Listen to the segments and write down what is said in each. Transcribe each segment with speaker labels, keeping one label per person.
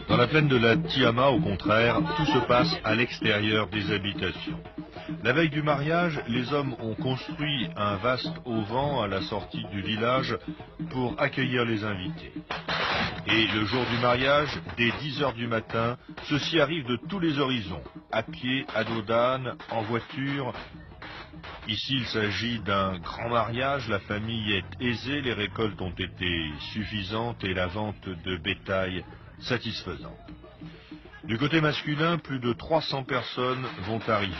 Speaker 1: Dans la plaine de la Tiama, au contraire, tout se passe à l'extérieur des habitations. La veille du mariage, les hommes ont construit un vaste auvent à la sortie du village pour accueillir les invités. Et le jour du mariage, dès 10 heures du matin, ceux-ci arrivent de tous les horizons, à pied, à dos d'âne, en voiture. Ici, il s'agit d'un grand mariage, la famille est aisée, les récoltes ont été suffisantes et la vente de bétail satisfaisante. Du côté masculin, plus de 300 personnes vont arriver.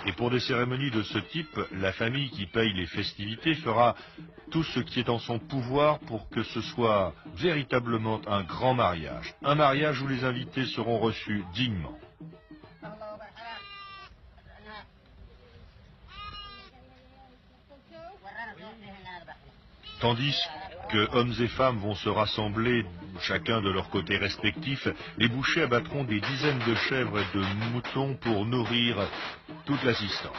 Speaker 1: Et pour des cérémonies de ce type, la famille qui paye les festivités fera tout ce qui est en son pouvoir pour que ce soit véritablement un grand mariage. Un mariage où les invités seront reçus dignement. Tandis que hommes et femmes vont se rassembler, chacun de leur côté respectif, les bouchers abattront des dizaines de chèvres et de moutons pour nourrir toute l'assistance.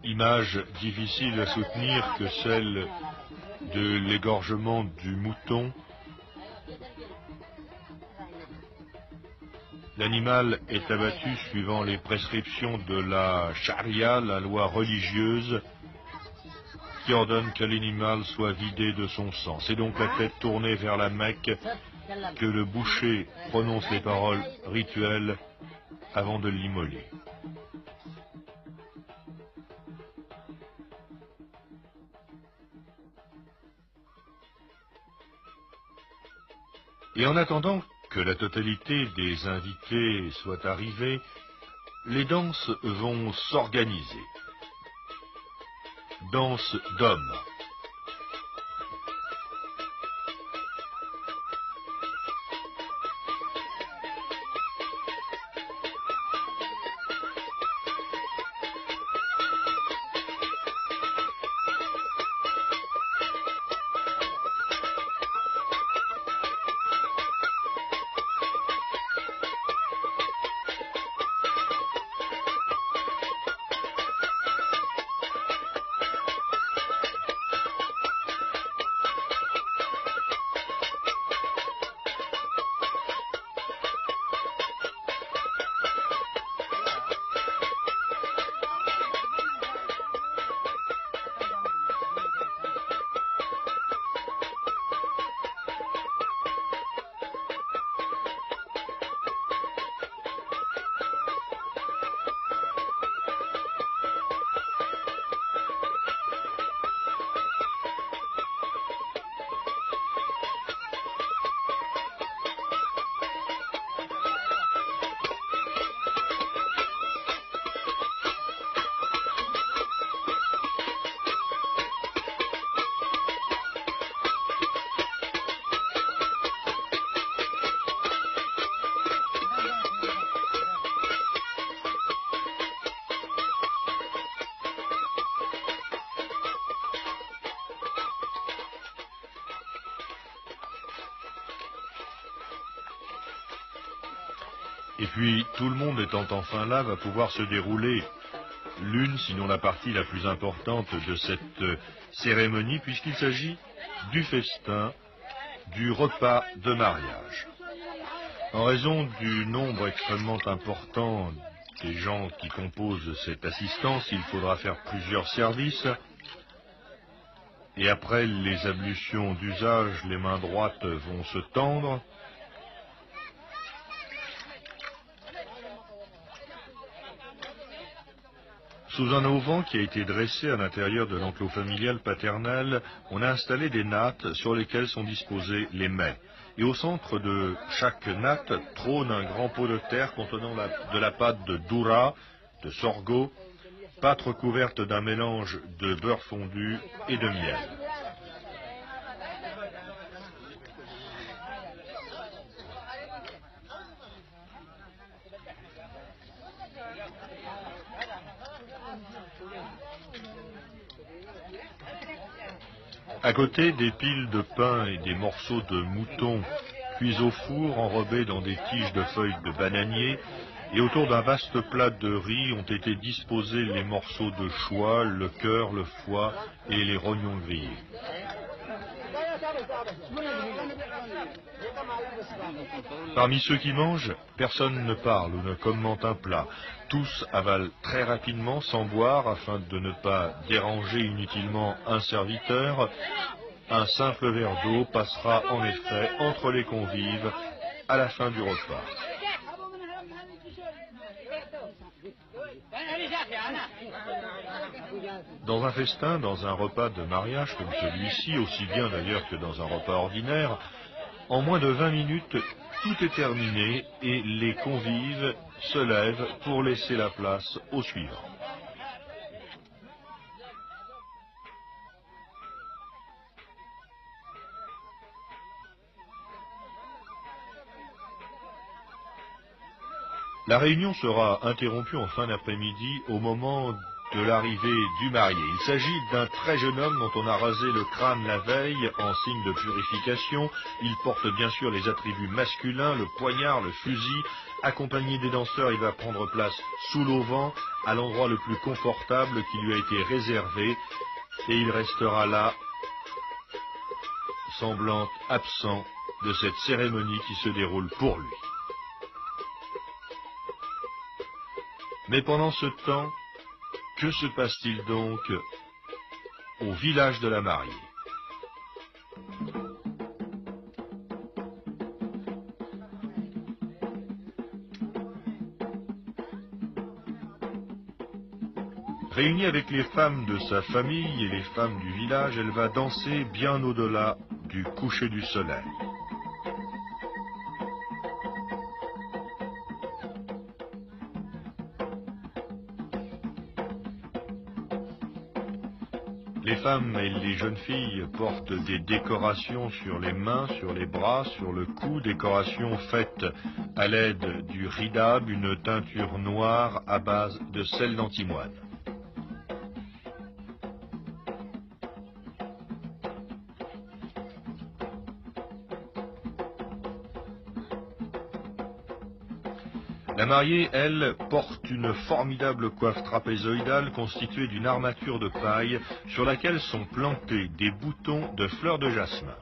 Speaker 1: Image difficile à soutenir que celle de l'égorgement du mouton. L'animal est abattu suivant les prescriptions de la charia, la loi religieuse, qui ordonne que l'animal soit vidé de son sang. C'est donc la tête tournée vers la Mecque que le boucher prononce les paroles rituelles avant de l'immoler. Et en attendant que la totalité des invités soit arrivée, les danses vont s'organiser. Danse d'hommes. Et puis, tout le monde étant enfin là, va pouvoir se dérouler l'une, sinon la partie la plus importante de cette cérémonie, puisqu'il s'agit du festin, du repas de mariage. En raison du nombre extrêmement important des gens qui composent cette assistance, il faudra faire plusieurs services. Et après les ablutions d'usage, les mains droites vont se tendre. Sous un auvent qui a été dressé à l'intérieur de l'enclos familial paternel, on a installé des nattes sur lesquelles sont disposés les mets. Et au centre de chaque natte trône un grand pot de terre contenant de la pâte de doura, de sorgho, pâte recouverte d'un mélange de beurre fondu et de miel. À côté, des piles de pain et des morceaux de mouton cuits au four, enrobés dans des tiges de feuilles de bananier, et autour d'un vaste plat de riz ont été disposés les morceaux de choix, le cœur, le foie et les rognons grillés. Parmi ceux qui mangent, personne ne parle ou ne commente un plat. Tous avalent très rapidement sans boire afin de ne pas déranger inutilement un serviteur. Un simple verre d'eau passera en effet entre les convives à la fin du repas. Dans un festin, dans un repas de mariage comme celui-ci, aussi bien d'ailleurs que dans un repas ordinaire, en moins de 20 minutes, tout est terminé et les convives se lèvent pour laisser la place au suivant. La réunion sera interrompue en fin d'après-midi au moment de l'arrivée du marié. Il s'agit d'un très jeune homme dont on a rasé le crâne la veille en signe de purification. Il porte bien sûr les attributs masculins, le poignard, le fusil. Accompagné des danseurs, il va prendre place sous l'auvent, à l'endroit le plus confortable qui lui a été réservé, et il restera là, semblant absent de cette cérémonie qui se déroule pour lui. Mais pendant ce temps, que se passe-t-il donc au village de la mariée? Réunie avec les femmes de sa famille et les femmes du village, elle va danser bien au-delà du coucher du soleil. Les femmes et les jeunes filles portent des décorations sur les mains, sur les bras, sur le cou, décorations faites à l'aide du ridab, une teinture noire à base de sel d'antimoine. La mariée, elle, porte une formidable coiffe trapézoïdale constituée d'une armature de paille sur laquelle sont plantés des boutons de fleurs de jasmin.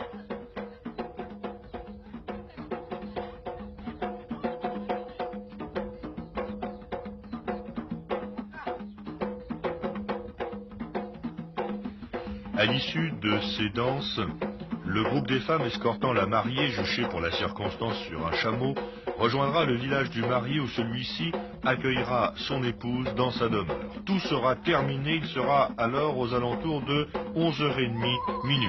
Speaker 1: À l'issue de ces danses, le groupe des femmes escortant la mariée, juchée pour la circonstance sur un chameau, rejoindra le village du marié où celui-ci accueillera son épouse dans sa demeure. Tout sera terminé, il sera alors aux alentours de 11h30, minuit.